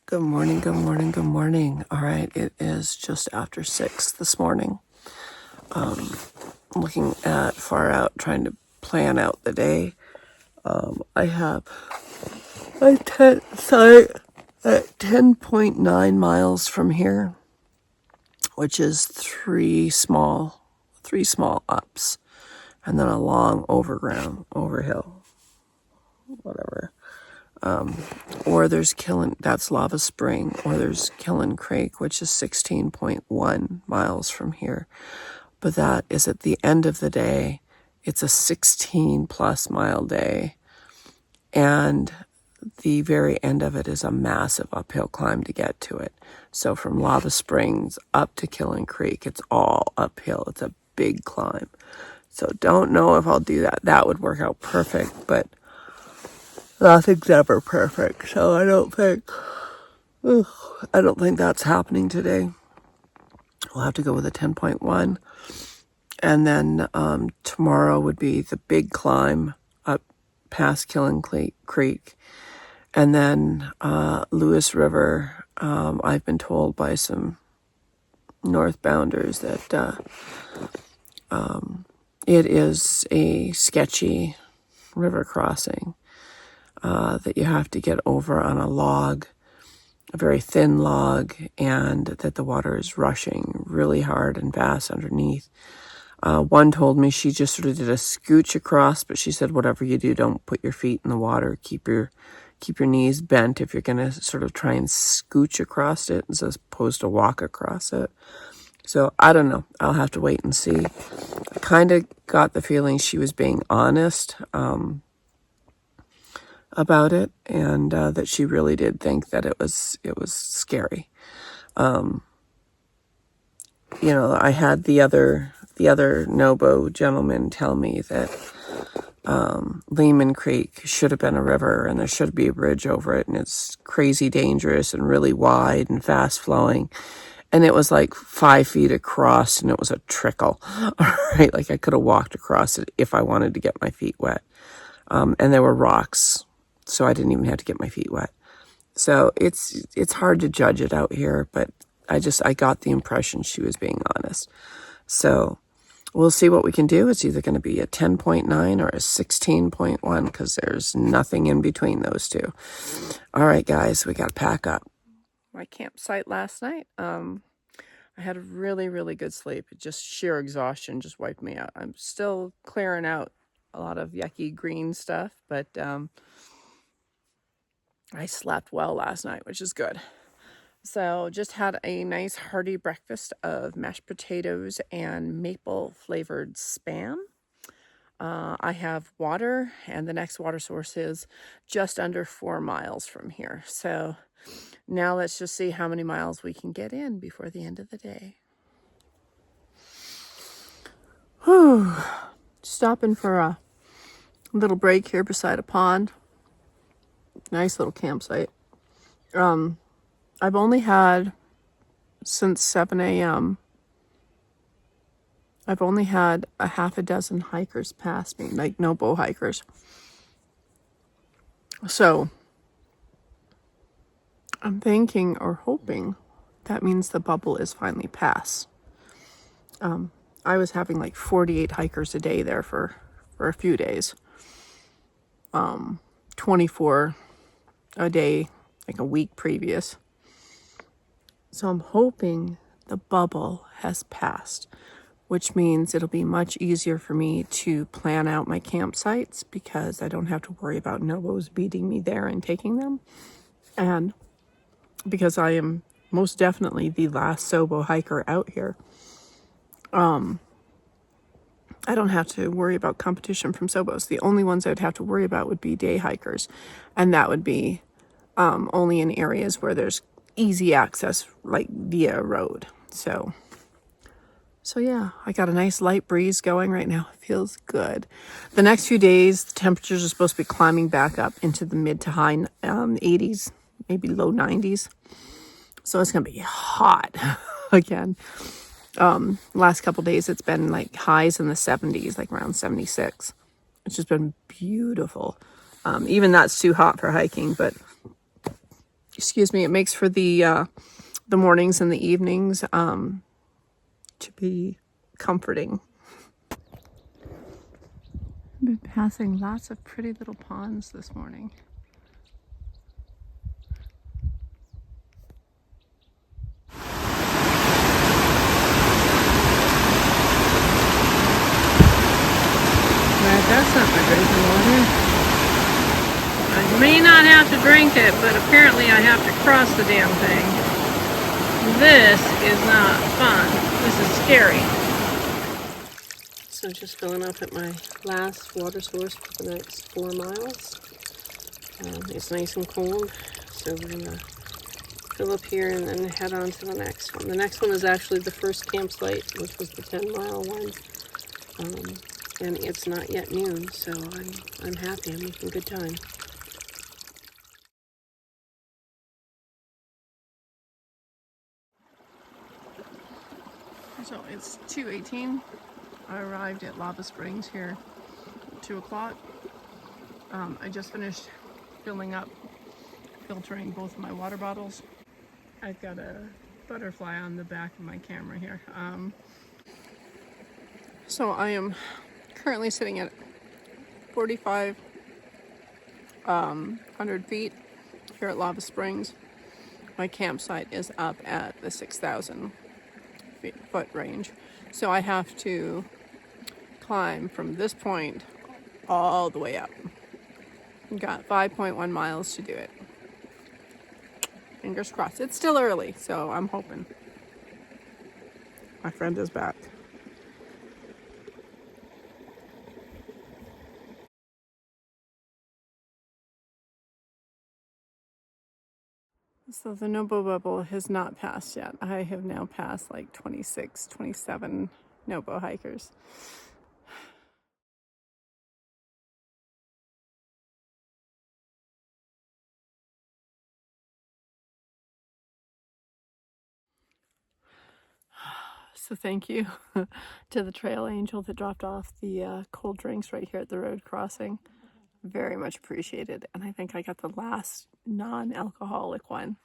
Good morning, good morning, good morning. All right, it is just after 6 this morning. Looking at far out, trying to plan out the day. I have a tent site at 10.9 miles from here, which is three small ups, and then a long overhill, whatever. Or there's that's Lava Spring, or there's Killen Creek, which is 16.1 miles from here. But that is at the end of the day. It's a 16 plus mile day. And the very end of it is a massive uphill climb to get to it. So from Lava Springs up to Killen Creek, it's all uphill. It's a big climb. So don't know if I'll do that. That would work out perfect, but nothing's ever perfect, so I don't think that's happening today. We'll have to go with a 10.1, and then tomorrow would be the big climb up past Killen Creek, and then Lewis River. I've been told by some northbounders that it is a sketchy river crossing. That you have to get over on a log, a very thin log, and that the water is rushing really hard and fast underneath. One told me she just sort of did a scooch across, but she said, whatever you do, don't put your feet in the water. Keep your knees bent if you're going to sort of try and scooch across it as opposed to walk across it. So I don't know. I'll have to wait and see. I kind of got the feeling she was being honest about it, and that she really did think that it was scary. I had the other Nobo gentleman tell me that Lehman Creek should have been a river, and there should be a bridge over it, and it's crazy dangerous and really wide and fast flowing. And it was like 5 feet across, and it was a trickle. All right, like I could have walked across it if I wanted to get my feet wet. And there were rocks, so I didn't even have to get my feet wet. So it's hard to judge it out here, but I got the impression she was being honest. So we'll see what we can do. It's either going to be a 10.9 or a 16.1, because there's nothing in between those two. All right, guys, we got to pack up. My campsite last night, I had a really, really good sleep. Just sheer exhaustion just wiped me out. I'm still clearing out a lot of yucky green stuff, but I slept well last night, which is good. So just had a nice hearty breakfast of mashed potatoes and maple flavored Spam. I have water, and the next water source is just under 4 miles from here. So now let's just see how many miles we can get in before the end of the day. Whew. Stopping for a little break here beside a pond. Nice little campsite. I've only had, since 7 a.m., I've only had a half a dozen hikers pass me, like Nobo hikers. So I'm thinking or hoping that means the bubble is finally past. I was having like 48 hikers a day there for a few days. 24 a day, like a week previous. So I'm hoping the bubble has passed, which means it'll be much easier for me to plan out my campsites, because I don't have to worry about Nobos beating me there and taking them. And because I am most definitely the last Sobo hiker out here, I don't have to worry about competition from Sobos. The only ones I would have to worry about would be day hikers, and that would be only in areas where there's easy access, like via road. So yeah, I got a nice light breeze going right now. It feels good. The next few days, the temperatures are supposed to be climbing back up into the mid to high 80s, maybe low 90s. So it's going to be hot again. Last couple days, it's been like highs in the 70s, like around 76. It's just been beautiful. Even that's too hot for hiking, but excuse me, it makes for the mornings and the evenings to be comforting. I've been passing lots of pretty little ponds this morning. That's not my drinking water. I may not have to drink it, but apparently I have to cross the damn thing. This is not fun. This is scary. So just filling up at my last water source for the next 4 miles. It's nice and cold, so we're gonna fill up here and then head on to the next one. The next one is actually the first campsite, which was the 10-mile one. And it's not yet noon, so I'm happy. I'm making good time. So it's 2:18. I arrived at Lava Springs here at 2 o'clock. I just finished filling up, filtering both of my water bottles. I've got a butterfly on the back of my camera here. So I am currently sitting at 4,500 feet here at Lava Springs. My campsite is up at the 6,000 foot range. So I have to climb from this point all the way up. I've got 5.1 miles to do it. Fingers crossed. It's still early, so I'm hoping. My friend is back. So the Nobo bubble has not passed yet. I have now passed like 26, 27 Nobo hikers. So thank you to the trail angel that dropped off the cold drinks right here at the road crossing. Very much appreciated. And I think I got the last non-alcoholic one.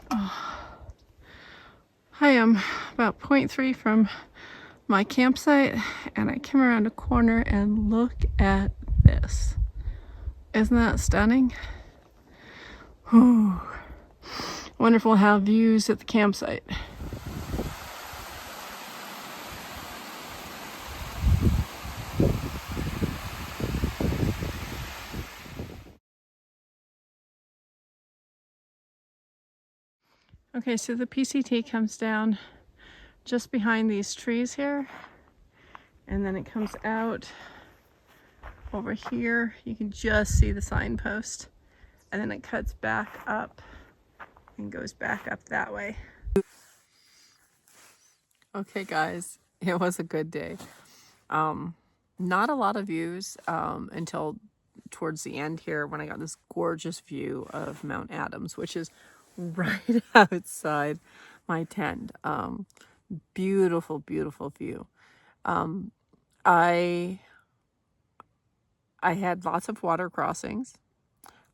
Oh. I am about 0.3 from my campsite, and I came around a corner and look at this. Isn't that stunning? Whew. Wonderful to have views at the campsite. Okay, so the PCT comes down just behind these trees here, and then it comes out over here. You can just see the signpost, and then it cuts back up and goes back up that way. Okay guys, it was a good day. Not a lot of views until towards the end here when I got this gorgeous view of Mount Adams, which is right outside my tent. Beautiful, beautiful view. I had lots of water crossings.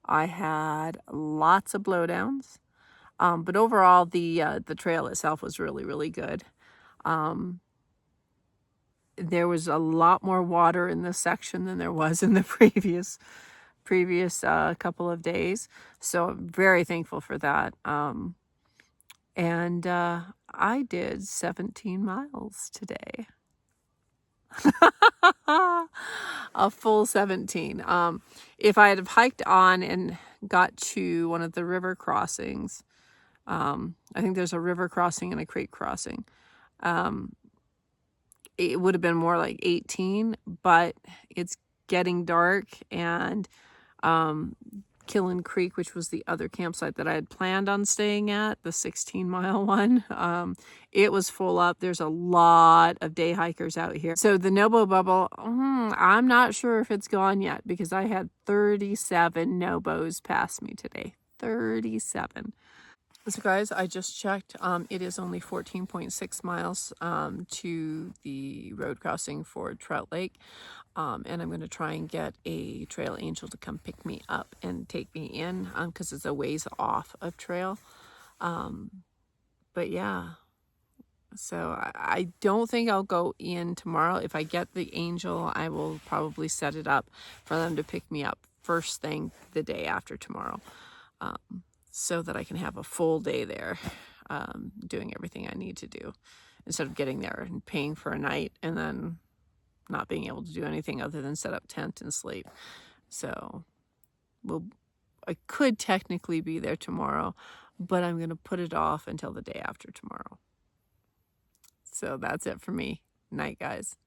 I had lots of blowdowns. But overall, the trail itself was really, really good. There was a lot more water in this section than there was in the previous couple of days. So I'm very thankful for that. And I did 17 miles today. A full 17. If I had have hiked on and got to one of the river crossings, I think there's a river crossing and a creek crossing, it would have been more like 18, but it's getting dark, and Killen Creek, which was the other campsite that I had planned on staying at, the 16-mile one, it was full up. There's a lot of day hikers out here. So the Nobo bubble, I'm not sure if it's gone yet, because I had 37 Nobos pass me today. 37. So guys, I just checked. It is only 14.6 miles to the road crossing for Trout Lake. And I'm going to try and get a trail angel to come pick me up and take me in because it's a ways off of trail. But yeah, so I don't think I'll go in tomorrow. If I get the angel, I will probably set it up for them to pick me up first thing the day after tomorrow, so that I can have a full day there, doing everything I need to do, instead of getting there and paying for a night and then not being able to do anything other than set up tent and sleep. So I could technically be there tomorrow, but I'm going to put it off until the day after tomorrow. So that's it for me. Night, guys.